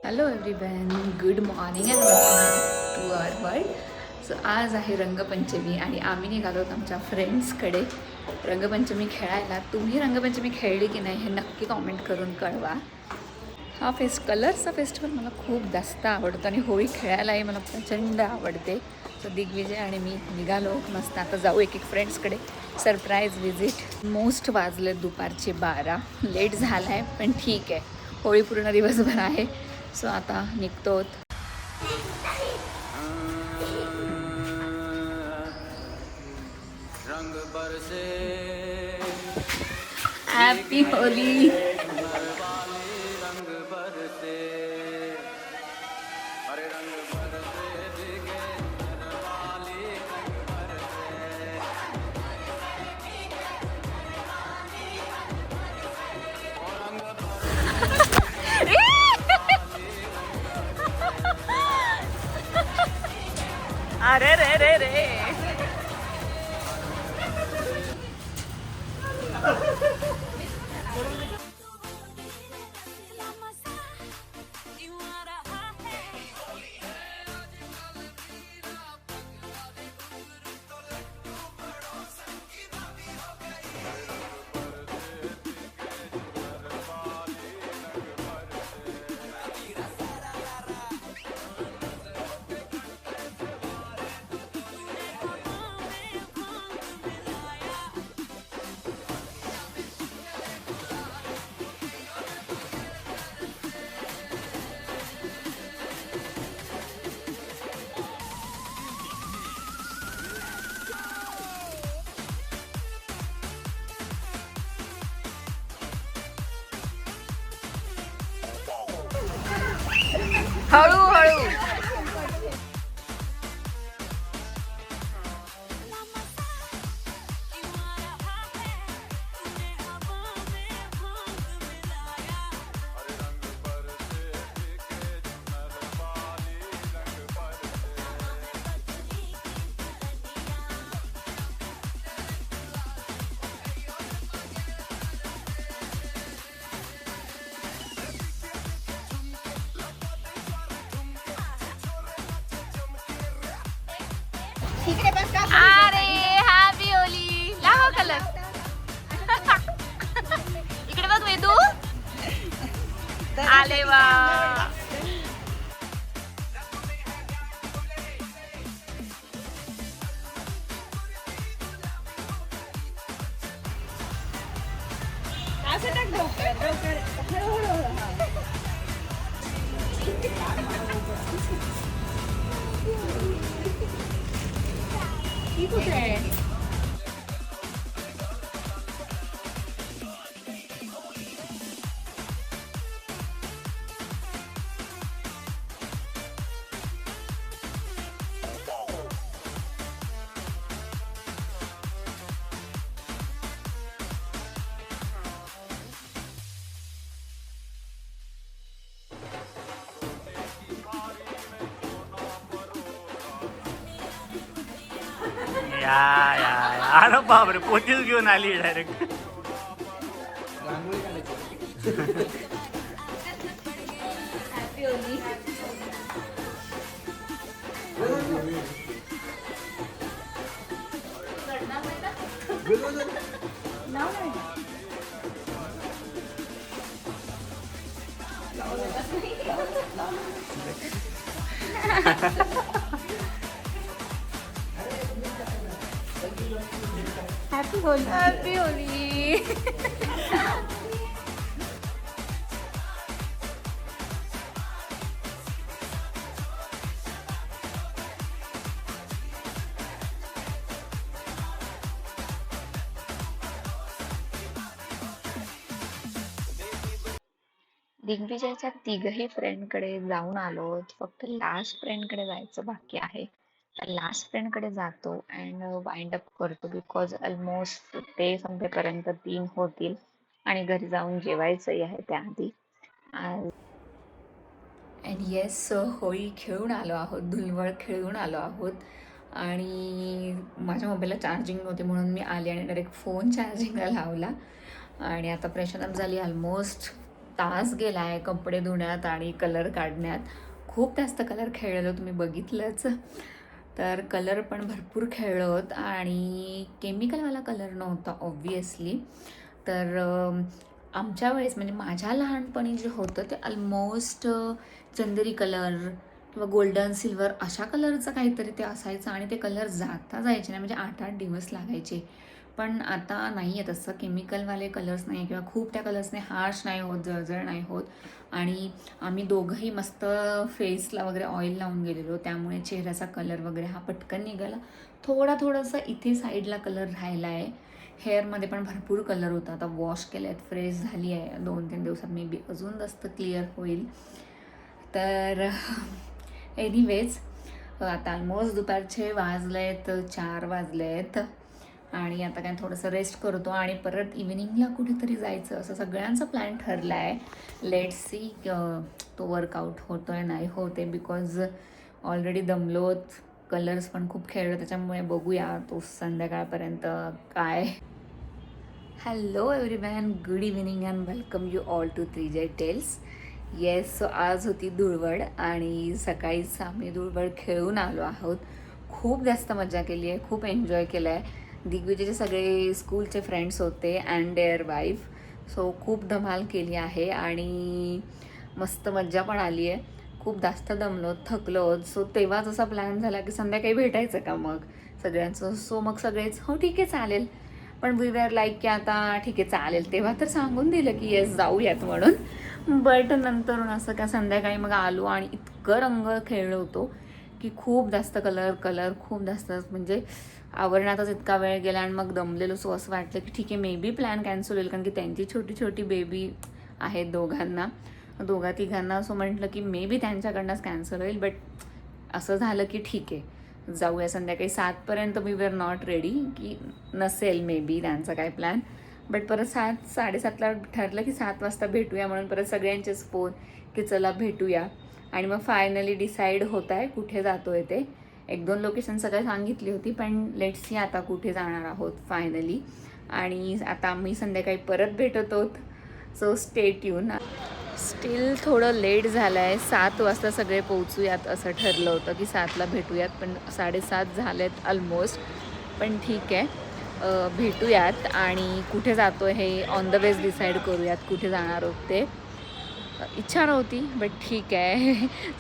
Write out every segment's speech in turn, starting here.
Hello everyone, good morning and welcome to our world. So आज आहे रंगपंचमी आणि आम्ही निघालो आहोत आमच्या फ्रेंड्सकडे रंगपंचमी खेळायला. तुम्ही रंगपंचमी खेळली की नाही हे नक्की कॉमेंट करून कळवा. हा कलर्सचा फेस्टिवल मला खूप जास्त आवडतो आणि होळी खेळायलाही मला प्रचंड आवडते. सो दिग्विजय आणि मी निघालो मस्त. आता जाऊ एक फ्रेंड्सकडे सरप्राईज विजिट. मोस्ट वाजले दुपारचे 12. लेट झाला आहे पण ठीक आहे, होळी पूर्ण दिवसभर आहे. सो आता निघतो. रंग बरसे हॅपी होली. रंग बरसे अरे रंग बरसे अरे रे रे रे. हळूहळू. अरे हॅपी होली. लावा कलर. इकडे बघ वेदू. आले वा. या या अरे बापरे, पोतीच घेऊन आली direct. Happy Holi. Happy Holi. Happy Holi. दिग्विजयच्या तिघही फ्रेंडकडे जाऊन आलो. फक्त लास्ट फ्रेंडकडे जायचं बाकी आहे. तर लास्ट फ्रेंडकडे जातो अँड वाइंड अप करतो बिकॉज ऑलमोस्ट ते संपेपर्यंत 3 होतील आणि घरी जाऊन जेवायचंही आहे त्याआधी. अँड येस, होळी खेळून आलो आहोत, धुलवड खेळून आलो आहोत. आणि माझ्या मोबाईलला चार्जिंग नव्हती म्हणून मी आले आणि डायरेक्ट फोन चार्जिंगला लावला. आणि आता फ्रेशन अप झाली. ऑलमोस्ट तास गेला आहे कपडे धुण्यात आणि कलर काढण्यात. खूप जास्त कलर खेळलो, तुम्ही बघितलंच. तर कलर पण भरपूर खेळलोत आणि केमिकलवाला कलर नव्हता ऑब्वियसली. तर आमच्या वेळेस म्हणजे माझ्या लहानपणी जे होतं ते ऑलमोस्ट चंदेरी कलर किंवा गोल्डन सिल्वर अशा कलरचं काहीतरी ते असायचं आणि ते कलर जाता जायचे नाही, म्हणजे 8-8 दिवस लागायचे. पण आता नाही आहे तसं, केमिकलवाले कलर्स नाही आहे किंवा खूप त्या कलर्सने हार्श नाही होत, जळजळ नाही होत. आणि आम्ही दोघंही मस्त फेसला वगैरे ऑइल लावून गेलेलो, त्यामुळे चेहऱ्याचा कलर वगैरे हा पटकन निघाला. थोडासा इथे साईडला कलर राहिला आहे. हेअरमध्ये पण भरपूर कलर होता. आता वॉश केले आहेत, फ्रेश झाली आहे. 2-3 दिवसात मे बी अजून जास्त क्लिअर होईल. तर एनिवेज आता ऑलमोस्ट दुपारचे वाजलेत 4 वाजलेत आणि आता काय थोडंसं रेस्ट करतो आणि परत इव्हिनिंगला कुठेतरी जायचं असं सगळ्यांचा प्लॅन ठरला आहे. लेट्स सी तो वर्कआउट होतो आहे नाही होते, बिकॉज ऑलरेडी दमलोत, कलर्स पण खूप खेळलो, त्याच्यामुळे बघूया तो संध्याकाळपर्यंत काय. Hello everyone, good evening and welcome you all to 3J tales. Yes, so आज होती धुळवड आणि सकाळीच आम्ही धुळवड खेळून आलो आहोत. खूप जास्त मजा केली आहे, खूप एन्जॉय केलं आहे. दिग्विजयचे सगळे स्कूलचे फ्रेंड्स होते अँड देअर वाईफ. सो खूप धमाल केली आहे आणि मस्त मज्जा पण आली आहे. खूप जास्त दमलो, थकलो. सो तेव्हाच असा प्लॅन झाला की संध्याकाळी भेटायचं का मग सगळ्यांचं. सो मग सगळेच हो ठीक आहे चालेल, पण वी वेअर लाईक की आता ठीक आहे चालेल. तेव्हा तर सांगून दिलं की येस जाऊयात म्हणून, बट नंतरून असं का संध्याकाळी मग आलो आणि इतकं रंग खेळलो होतो की खूप जास्त कलर खूप जास्त, म्हणजे आवरण्यातच इतका वेळ गेला आणि मग दमलेलो. सो असं वाटलं की ठीक आहे मे बी प्लॅन कॅन्सल होईल, कारण की त्यांची छोटी छोटी बेबी आहेत दोघा तिघांना. सो म्हटलं की मे बी त्यांच्याकडनंच कॅन्सल होईल, बट असं झालं की ठीक आहे जाऊया संध्याकाळी 7पर्यंत. वी वेअर नॉट रेडी की नसेल मे बी त्यांचा काय प्लॅन, बट परत 7-7:30ला ठरलं की 7 वाजता भेटूया म्हणून परत सगळ्यांचेच फोन की चला भेटूया. आणि मग फायनली डिसाईड होत आहे कुठे जातो आहे ते. 1-2 लोकेशन सगळं सांगितली होती, पण लेट्स सी आता कुठे जाणार आहोत फायनली. आणि आता आम्ही संध्याकाळी परत भेटत आहोत. So stay tune. स्टील थोडं लेट झालं आहे, 7 वाजता सगळे पोहोचूयात असं ठरलं होतं की 7ला भेटूयात, पण 7:30 झालेत ऑलमोस्ट. पण ठीक आहे, भेटूयात आणि कुठे जातो हे ऑन द वेज डिसाईड करूयात कुठे जाणार आहोत ते. इच्छा नव्हती बट ठीक आहे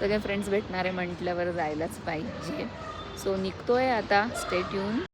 सगळे फ्रेंड्स भेटणारे म्हटल्यावर जायलाच पाहिजे. सो निघतो आहे आता, स्टे ट्यून.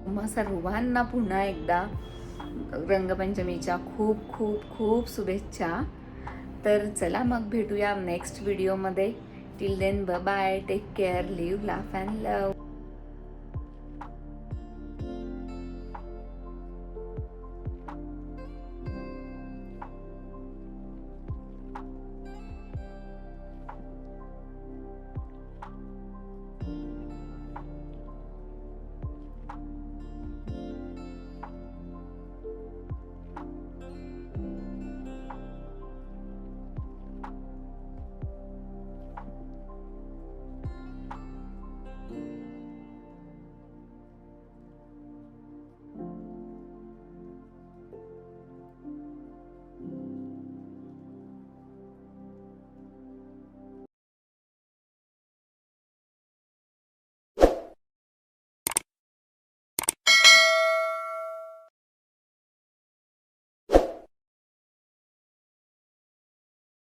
मग सर्वांना पुन्हा एकदा रंगपंचमीच्या खूप खूप खूप शुभेच्छा. तर चला मग भेटूया नेक्स्ट व्हिडिओमध्ये. Till then bye, take care, live, laugh and love.